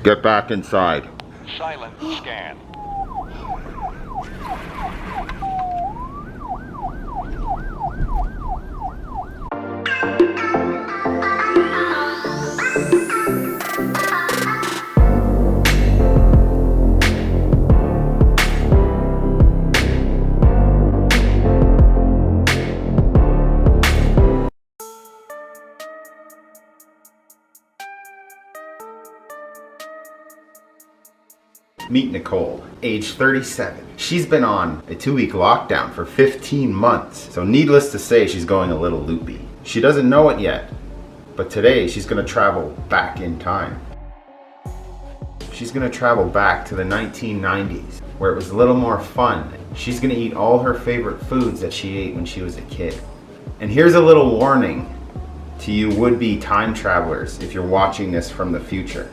Get back inside. Silent scan. Meet Nicole, age 37. She's been on a 2-week lockdown for 15 months. So needless to say, she's going a little loopy. She doesn't know it yet, but today she's gonna travel back in time. She's gonna travel back to the 1990s, where it was a little more fun. She's gonna eat all her favorite foods that she ate when she was a kid. And here's a little warning to you would-be time travelers if you're watching this from the future.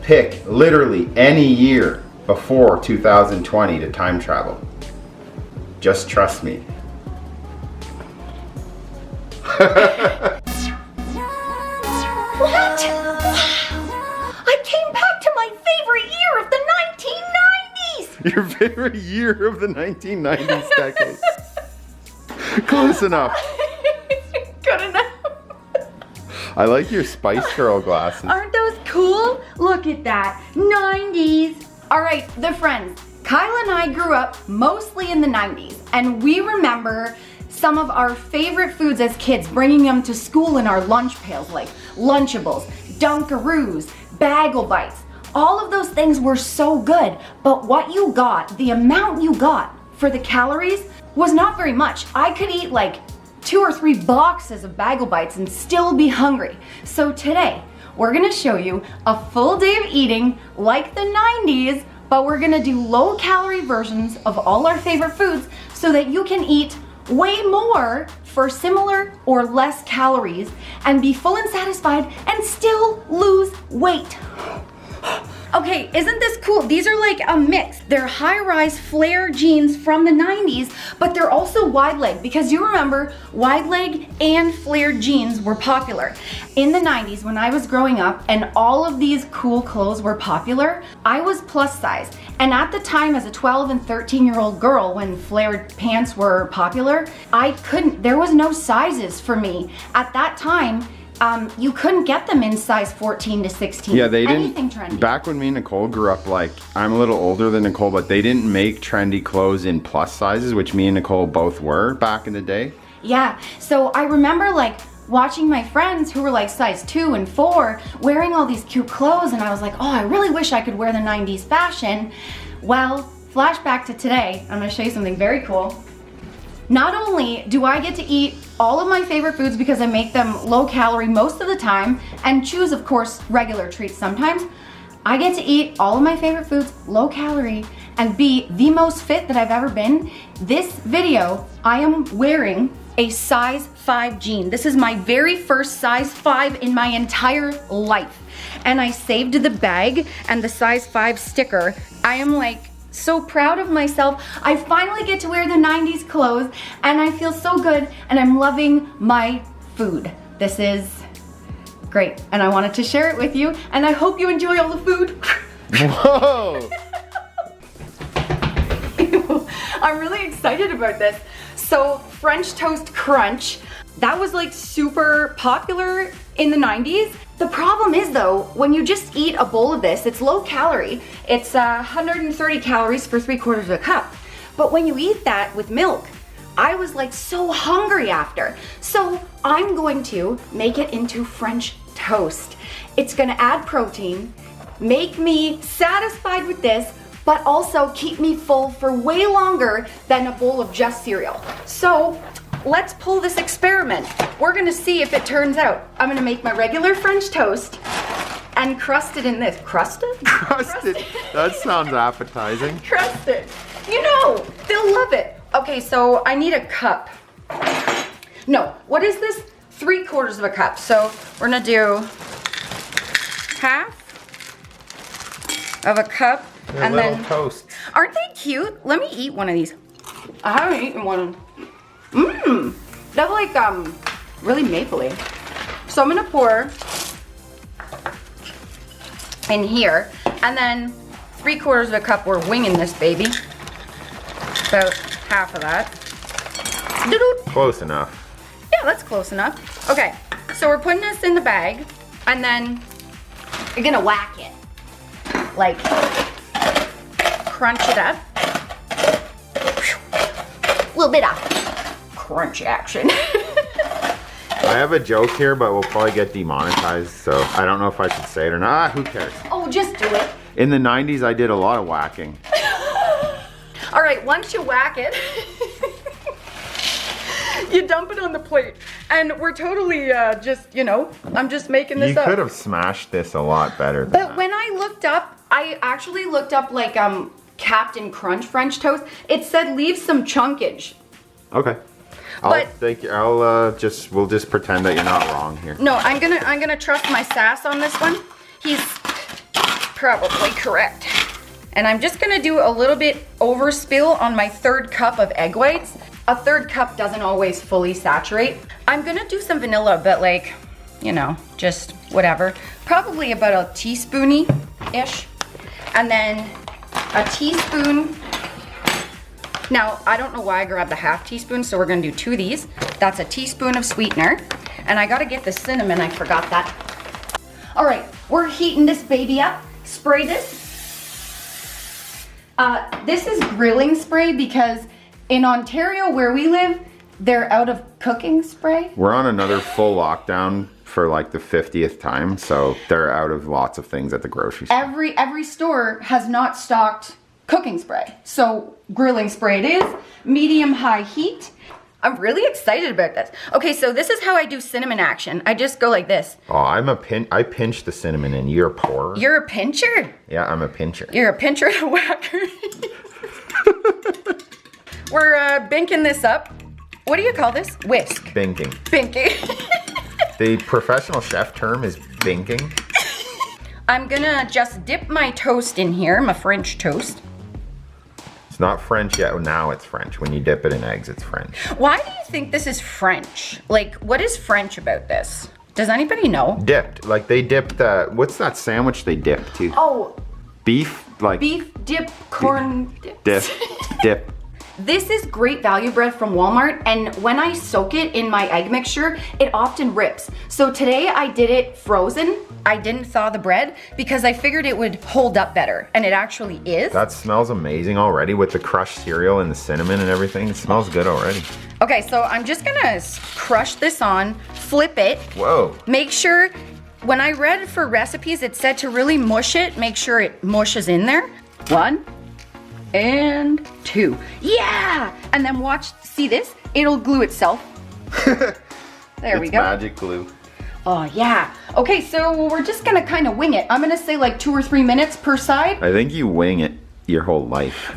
Pick literally any year before 2020 to time travel. Just trust me. What? I came back to my favorite year of the 1990s! Your favorite year of the 1990s decade. Close enough. Good enough. I like your Spice Girl glasses. Aren't those cool? Look at that. 90s. All right, the friends. Kyle and I grew up mostly in the 90s, and we remember some of our favorite foods as kids, bringing them to school in our lunch pails, like Lunchables, Dunkaroos, Bagel Bites. All of those things were so good, but what you got, the amount you got for the calories was not very much. I could eat like 2 or 3 boxes of Bagel Bites and still be hungry. So today, we're gonna show you a full day of eating like the 90s, but we're gonna do low-calorie versions of all our favorite foods so that you can eat way more for similar or less calories and be full and satisfied and still lose weight. Okay, isn't this cool? These are like a mix. They're high-rise flare jeans from the 90s, but they're also wide leg, because you remember wide leg and flared jeans were popular. In the 90s, when I was growing up and all of these cool clothes were popular, I was plus size. And at the time, as a 12 and 13-year-old girl, when flared pants were popular, there was no sizes for me. At that time, you couldn't get them in size 14 to 16. Yeah, they didn't. Anything trendy. Back when me and Nicole grew up, like, I'm a little older than Nicole, but they didn't make trendy clothes in plus sizes, which me and Nicole both were back in the day. Yeah, so I remember like watching my friends who were like size 2 and 4 wearing all these cute clothes, and I was like, oh, I really wish I could wear the 90s fashion. Well, flashback to today, I'm gonna show you something very cool. Not only do I get to eat all of my favorite foods because I make them low calorie most of the time and choose, of course, regular treats sometimes, I get to eat all of my favorite foods low calorie and be the most fit that I've ever been. This video, I am wearing a size 5 jean. This is my very first size 5 in my entire life. And I saved the bag and the size 5 sticker. I am like so proud of myself. I finally get to wear the 90s clothes and I feel so good, and I'm loving my food. This is great and I wanted to share it with you, and I hope you enjoy all the food. Whoa! I'm really excited about this. So French toast crunch, that was like super popular in the 90s. The problem is though, when you just eat a bowl of this, it's low calorie. It's 130 calories for 3/4 of a cup. But when you eat that with milk, I was like so hungry after. So I'm going to make it into French toast. It's gonna add protein, make me satisfied with this, but also keep me full for way longer than a bowl of just cereal. So let's pull this experiment. We're gonna see if it turns out. I'm gonna make my regular French toast and crust it in this. Crusted? Crusted. That sounds appetizing. Crusted. You know, they'll love it. Okay, so I need a cup. No, what is this? 3/4 of a cup. So we're gonna do half of a cup. They're and little then toasts. Aren't they cute? Let me eat one of these. I haven't eaten one. Mmm. They're like really mapley. So I'm gonna pour in here. And then 3/4 of a cup, we're winging this baby. About half of that. Close enough. Yeah, that's close enough. Okay, so we're putting this in the bag, and then you're gonna whack it. Like, crunch it up. A little bit of crunch action. I have a joke here, but we'll probably get demonetized, so I don't know if I should say it or not. Who cares? Oh, just do it. In the 90s, I did a lot of whacking. All right, once you whack it, you dump it on the plate. And we're totally just, you know, I'm just making this up. You could have smashed this a lot better than But that. when I looked up, I actually looked up like Captain Crunch French toast. It said leave some chunkage. Okay. We'll just pretend that you're not wrong here. No, I'm gonna trust my sass on this one. He's probably correct. And I'm just gonna do a little bit overspill on my 3rd cup of egg whites. A 3rd cup doesn't always fully saturate. I'm gonna do some vanilla, but like, you know, just whatever. Probably about a teaspoony-ish. And then a teaspoon. Now, I don't know why I grabbed a 1/2 teaspoon, so we're gonna do 2 of these. That's a teaspoon of sweetener. And I gotta get the cinnamon, I forgot that. All right, we're heating this baby up. Spray this. This is grilling spray because in Ontario where we live, they're out of cooking spray. We're on another full lockdown for like the 50th time, so they're out of lots of things at the grocery store. Every store has not stocked cooking spray. So grilling spray it is, medium high heat. I'm really excited about this. Okay, so this is how I do cinnamon action. I just go like this. Oh, I pinch the cinnamon in. You're a pourer. You're a pincher? Yeah, I'm a pincher. You're a pincher and a whacker. We're binking this up. What do you call this? Whisk. Binking. Binking. The professional chef term is binking. I'm gonna just dip my toast in here, my French toast. It's not French yet. Now it's French. When you dip it in eggs, it's French. Why do you think this is French? Like, what is French about this? Does anybody know? Dipped. Like they dipped, what's that sandwich they dipped to? Oh, Beef? Like beef dip, corn dip. Dip. This is great value bread from Walmart, and when I soak it in my egg mixture, it often rips. So today I did it frozen. I didn't thaw the bread because I figured it would hold up better, and it actually is. That smells amazing already with the crushed cereal and the cinnamon and everything. It smells good already. Okay, so I'm just gonna crush this on, flip it. Whoa. Make sure, when I read for recipes, it said to really mush it, make sure it mushes in there. 1 and 2. Yeah! And then watch, see this? It'll glue itself. There we It's go. magic glue. Oh yeah. Okay, so we're just gonna kind of wing it. I'm gonna say like 2 or 3 minutes per side. I think you wing it your whole life.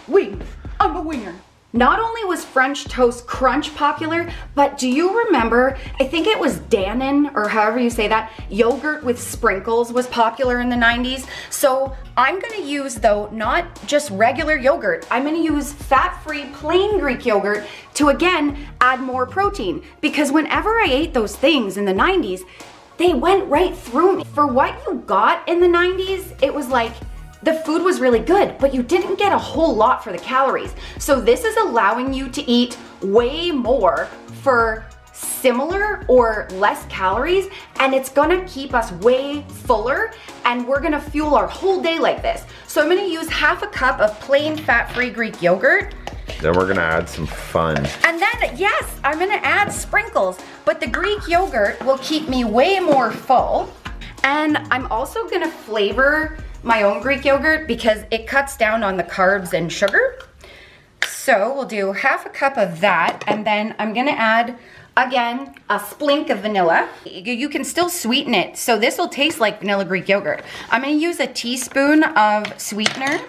Wing. I'm a winger. Not only was French toast crunch popular, but do you remember, I think it was Dannon, or however you say that, yogurt with sprinkles was popular in the 90s. So I'm gonna use, though, not just regular yogurt, I'm gonna use fat-free plain Greek yogurt to, again, add more protein. Because whenever I ate those things in the 90s, they went right through me. For what you got in the 90s, it was like, the food was really good, but you didn't get a whole lot for the calories. So this is allowing you to eat way more for similar or less calories, and it's gonna keep us way fuller, and we're gonna fuel our whole day like this. So I'm gonna use 1/2 cup of plain fat-free Greek yogurt. Then we're gonna add some fun. And then, yes, I'm gonna add sprinkles, but the Greek yogurt will keep me way more full. And I'm also gonna flavor my own Greek yogurt because it cuts down on the carbs and sugar. So we'll do 1/2 cup of that, and then I'm gonna add, again, a splink of vanilla. You can still sweeten it, so this will taste like vanilla Greek yogurt. I'm gonna use a teaspoon of sweetener.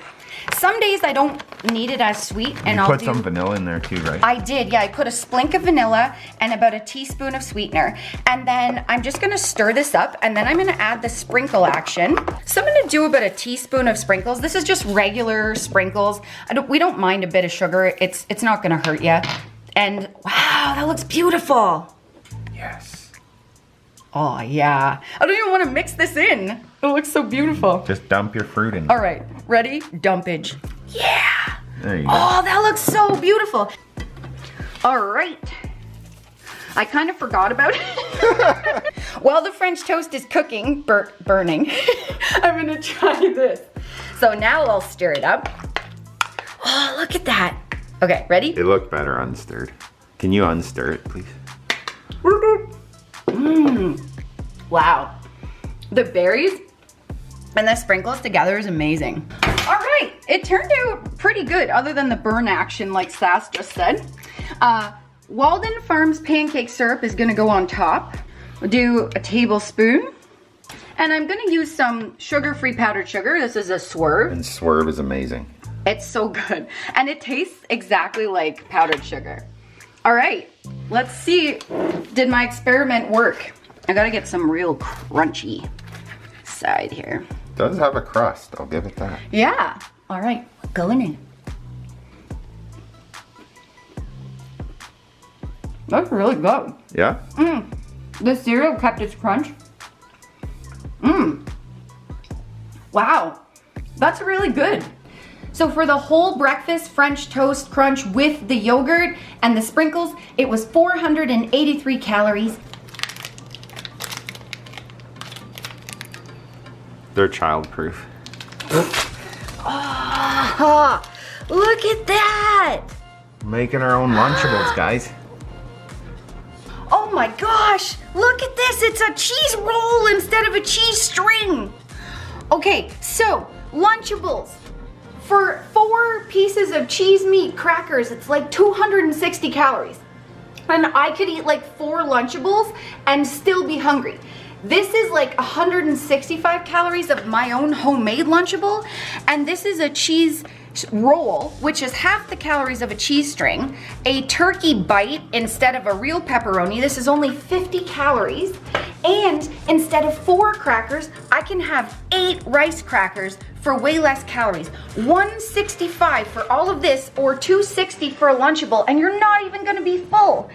Some days I don't need it as sweet, and I'll Put do some vanilla in there too, right? I did, yeah. I put a splink of vanilla and about a teaspoon of sweetener. And then I'm just gonna stir this up, and then I'm gonna add the sprinkle action. So I'm gonna do about a teaspoon of sprinkles. This is just regular sprinkles. We don't mind a bit of sugar. It's not gonna hurt you. And wow, that looks beautiful. Yes. Oh yeah. I don't even wanna mix this in. It looks so beautiful. Just dump your fruit in. All right, ready? Dumpage. Yeah. There you go. Oh, that looks so beautiful. All right. I kind of forgot about it. While the French toast is cooking, burning, I'm gonna try this. So now I'll stir it up. Oh, look at that. Okay, ready? It looked better unstirred. Can you unstir it, please? Wow. The berries and the sprinkles together is amazing. All right, it turned out pretty good other than the burn action like Sass just said. Walden Farms pancake syrup is gonna go on top. We'll do a tablespoon. And I'm gonna use some sugar-free powdered sugar. This is a Swerve. And Swerve is amazing. It's so good. And it tastes exactly like powdered sugar. All right, let's see, did my experiment work? I gotta get some real crunchy side here. It does have a crust, I'll give it that. Yeah, all right, going in. That's really good. Yeah? The cereal kept its crunch. Wow, that's really good. So for the whole breakfast French toast crunch with the yogurt and the sprinkles, it was 483 calories. They're childproof. Oh, look at that. Making our own Lunchables, guys. Oh my gosh, look at this. It's a cheese roll instead of a cheese string. Okay, so Lunchables. For 4 pieces of cheese meat crackers, it's like 260 calories. And I could eat like 4 Lunchables and still be hungry. This is like 165 calories of my own homemade Lunchable. And this is a cheese roll, which is half the calories of a cheese string. A turkey bite instead of a real pepperoni. This is only 50 calories. And instead of 4 crackers, I can have 8 rice crackers for way less calories. 165 for all of this or 260 for a Lunchable, and you're not even gonna be full.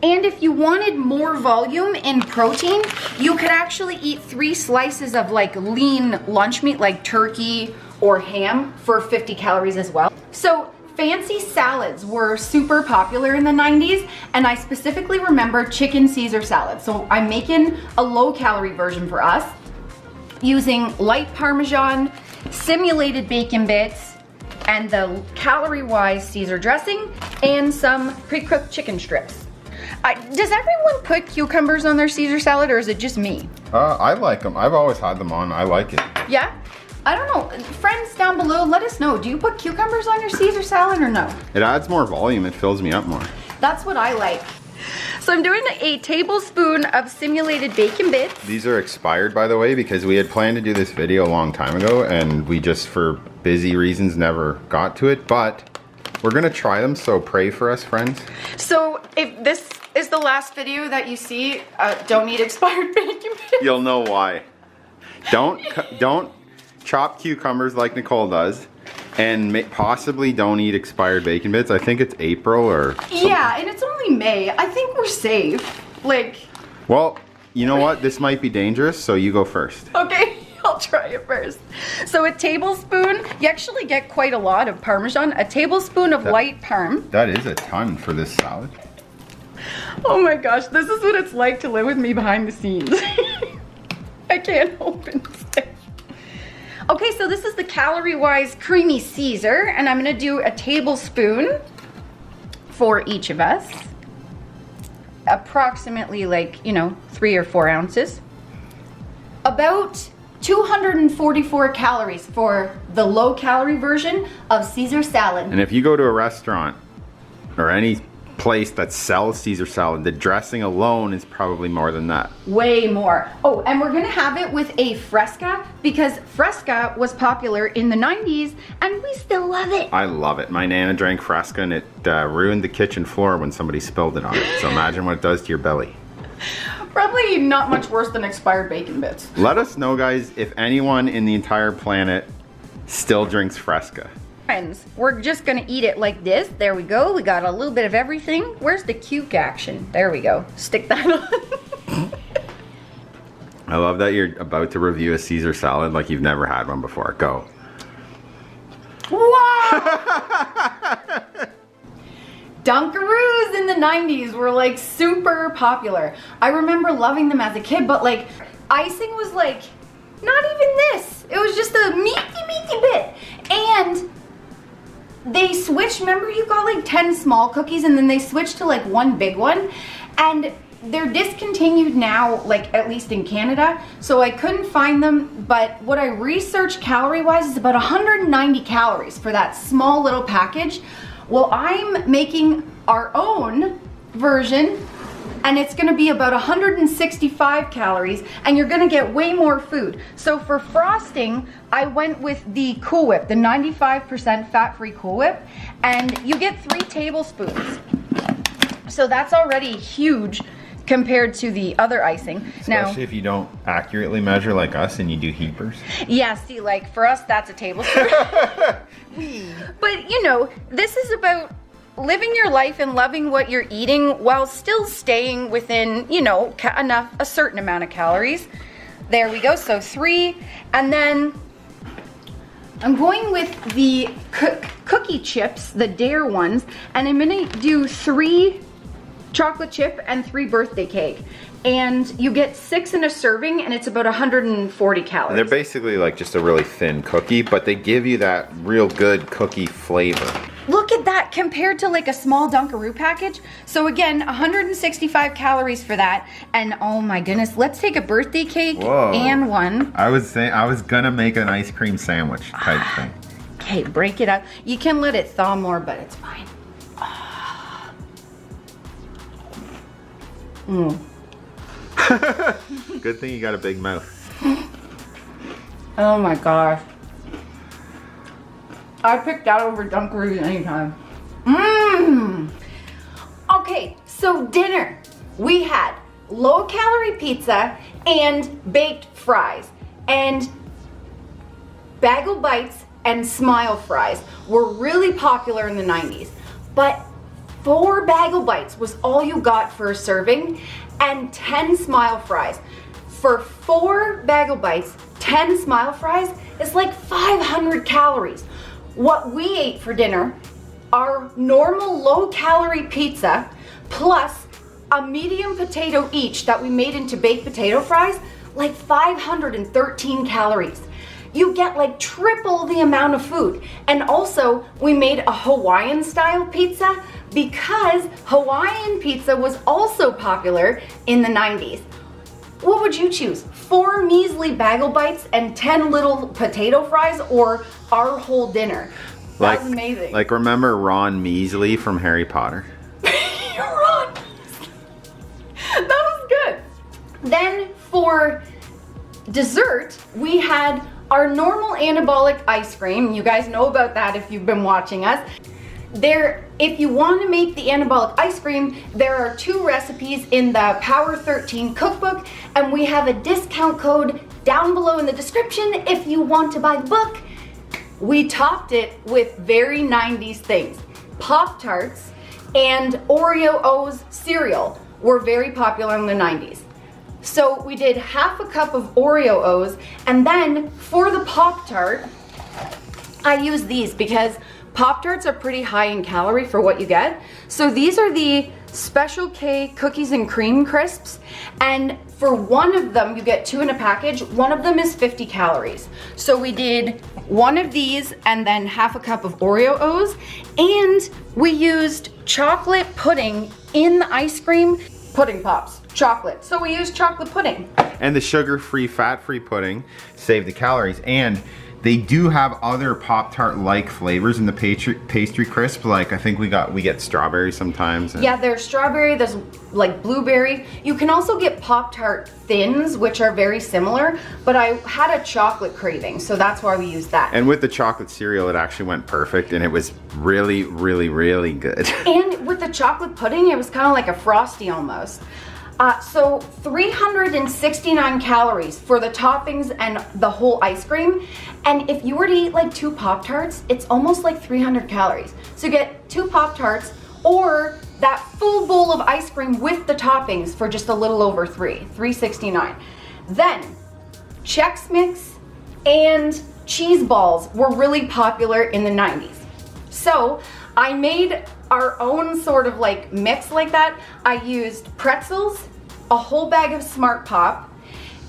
And if you wanted more volume in protein, you could actually eat 3 slices of like lean lunch meat like turkey or ham for 50 calories as well. So fancy salads were super popular in the 90s, and I specifically remember chicken Caesar salad. So I'm making a low-calorie version for us using light Parmesan, simulated bacon bits, and the calorie-wise Caesar dressing, and some pre-cooked chicken strips. Does everyone put cucumbers on their Caesar salad, or is it just me? I like them. I've always had them on. I like it. Yeah? I don't know. Friends down below, let us know. Do you put cucumbers on your Caesar salad or no? It adds more volume. It fills me up more. That's what I like. So I'm doing a tablespoon of simulated bacon bits. These are expired, by the way, because we had planned to do this video a long time ago, and we just, for busy reasons, never got to it. But we're gonna try them, so pray for us, friends. So if this is the last video that you see, don't eat expired bacon bits. You'll know why. Don't chop cucumbers like Nicole does, and possibly don't eat expired bacon bits. I think it's April or something. Yeah, and it's only May. I think we're safe. Like, well, you know what? This might be dangerous, so you go first. okay, I'll try it first. So a tablespoon, you actually get quite a lot of Parmesan. A tablespoon of light Parm. That is a ton for this salad. Oh my gosh, this is what it's like to live with me behind the scenes. I can't open this. Okay, so this is the calorie-wise creamy Caesar, and I'm gonna do a tablespoon for each of us. Approximately 3 or 4 ounces. About 244 calories for the low-calorie version of Caesar salad. And if you go to a restaurant or any place that sells Caesar salad, the dressing alone is probably more than that. Way more. Oh, and we're gonna have it with a Fresca because Fresca was popular in the 90s and we still love it. I love it. My Nana drank Fresca and it ruined the kitchen floor when somebody spilled it on it. So imagine what it does to your belly. Probably not much worse than expired bacon bits. Let us know, guys, if anyone in the entire planet still drinks Fresca. Friends, we're just gonna eat it like this. There we go. We got a little bit of everything. Where's the cuke action? There we go. Stick that on. I love that you're about to review a Caesar salad like you've never had one before. Go. Wow! Dunkaroos in the 90s were like super popular. I remember loving them as a kid, but like icing was like not even this. It was just a meaty bit. And they switched, remember you got like 10 small cookies and then they switched to like one big one, and they're discontinued now, like at least in Canada, so I couldn't find them. But what I researched calorie wise is about 190 calories for that small little package. Well, I'm making our own version and it's gonna be about 165 calories and you're gonna get way more food. So for frosting, I went with the Cool Whip, the 95% fat-free Cool Whip, and you get 3 tablespoons. So that's already huge compared to the other icing. Especially if you don't accurately measure like us and you do heapers. Yeah, see, like for us, that's a tablespoon. But you know, this is about living your life and loving what you're eating while still staying within, you know, a certain amount of calories. There we go, so 3. And then I'm going with the cookie chips, the Dare ones, and I'm gonna do 3 chocolate chip and 3 birthday cake. And you get 6 in a serving and it's about 140 calories. And they're basically like just a really thin cookie, but they give you that real good cookie flavor. Look at that compared to like a small Dunkaroo package. So again, 165 calories for that. And oh my goodness, let's take a birthday cake and one. I was gonna make an ice cream sandwich type thing. Okay, break it up. You can let it thaw more, but it's fine. Good thing you got a big mouth. Oh my gosh. I picked that over Dunkaroos anytime. Okay, so dinner. We had low-calorie pizza and baked fries. And Bagel Bites and Smile Fries were really popular in the 90s. But 4 Bagel Bites was all you got for a serving, and 10 Smile Fries. For 4 Bagel Bites, 10 Smile Fries is like 500 calories. What we ate for dinner, our normal low-calorie pizza plus a medium potato each that we made into baked potato fries, like 513 calories. You get like triple the amount of food. And also, we made a Hawaiian style pizza because Hawaiian pizza was also popular in the 90s. What would you choose? 4 measly Bagel Bites and 10 little potato fries, or our whole dinner? That was amazing. Like, remember Ron Measley from Harry Potter? Ron Measley. That was good. Then for dessert, we had our normal anabolic ice cream. You guys know about that if you've been watching us. If you want to make the anabolic ice cream, there are 2 recipes in the Power 13 cookbook, and we have a discount code down below in the description if you want to buy the book. We topped it with very 90s things. Pop-Tarts and Oreo O's cereal were very popular in the 90s. So we did half a cup of Oreo O's, and then for the Pop-Tart, I use these because Pop-Tarts are pretty high in calorie for what you get. So these are the Special K cookies and cream crisps, and for one of them, you get 2 in a package. One of them is 50 calories. So we did 1 of these and then half a cup of Oreo O's, and we used chocolate pudding in the ice cream. Pudding pops, chocolate. So we used chocolate pudding. And the sugar-free, fat-free pudding saved the calories. And they do have other Pop-Tart like flavors in the pastry crisp. Like I think we get strawberry sometimes. Yeah, there's strawberry, there's like blueberry. You can also get Pop-Tart thins, which are very similar, but I had a chocolate craving, so that's why we used that. And with the chocolate cereal, it actually went perfect, and it was really, really, really good. And with the chocolate pudding, it was kind of like a Frosty almost. So 369 calories for the toppings and the whole ice cream. And if you were to eat like 2 Pop-Tarts, it's almost like 300 calories. So you get 2 Pop-Tarts or that full bowl of ice cream with the toppings for just a little over 369. Then, Chex Mix and cheese balls were really popular in the 90s. So I made our own sort of like mix like that. I used pretzels, a whole bag of Smart Pop,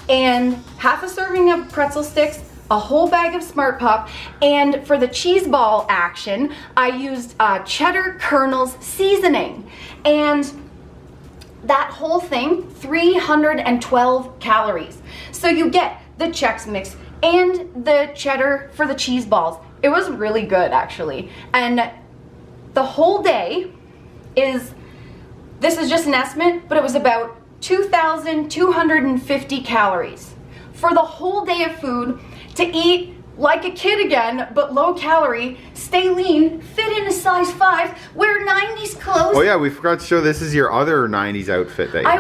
and half a serving of pretzel sticks, a whole bag of Smart Pop, and for the cheese ball action, I used cheddar kernels seasoning. And that whole thing, 312 calories. So you get the Chex Mix and the cheddar for the cheese balls. It was really good actually. And the whole day this is just an estimate, but it was about 2,250 calories. For the whole day of food, to eat like a kid again, but low calorie, stay lean, fit in a size 5, wear 90s clothes. Oh yeah, we forgot to show this is your other 90s outfit that you I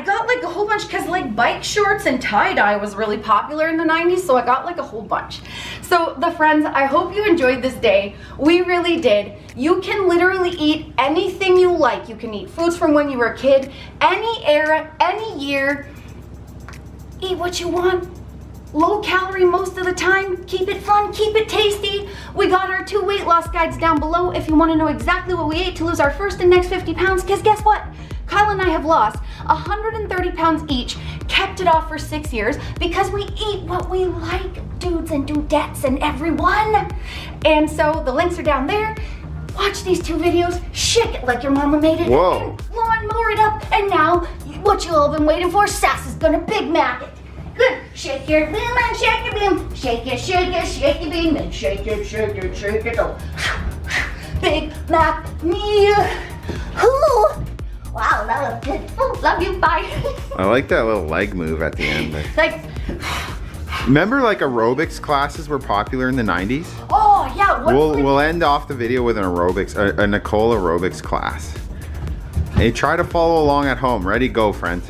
got like a whole bunch because like bike shorts and tie-dye was really popular in the 90s, so I got like a whole bunch. So the friends, I hope you enjoyed this day. We really did. You can literally eat anything you like. You can eat foods from when you were a kid, any era, any year. Eat what you want. Low calorie most of the time. Keep it fun, keep it tasty. We got our 2 weight loss guides down below if you want to know exactly what we ate to lose our first and next 50 pounds, because guess what? Kyle and I have lost 130 pounds each, kept it off for 6 years because we eat what we like, dudes and dudettes and everyone. And so the links are down there. Watch these 2 videos, shake it like your mama made it, Whoa. and lawnmower it up, and now what you all been waiting for, Sass is gonna Big Mac it. Good. Shake your beam and shake your beam. Shake your beam and shake it. Oh. Big Mac me. Ooh. Wow, that was good. Oh, love you. Bye. I like that little leg move at the end. Like, remember like aerobics classes were popular in the 90s? oh yeah. We'll end off the video with an aerobics, a NICOLE aerobics class. Hey, try to follow along at home. Ready, go, friends.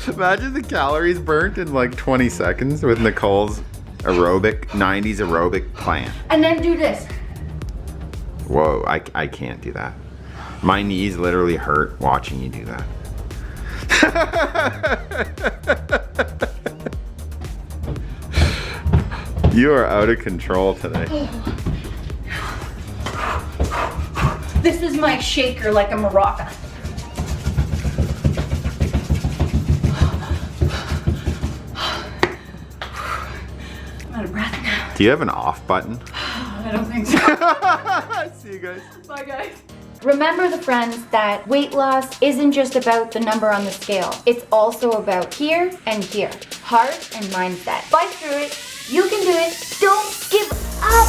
Imagine the calories burnt in like 20 seconds with NICOLE's 90s aerobic plan. And then do this. Whoa, I can't do that. My knees literally hurt watching you do that. You are out of control today. This is my shaker like a maraca. I'm out of breath now. Do you have an off button? I don't think so. See you guys. Bye guys. Remember the friends that weight loss isn't just about the number on the scale. It's also about here and here. Heart and mindset. Fight through it. You can do it. Don't give up.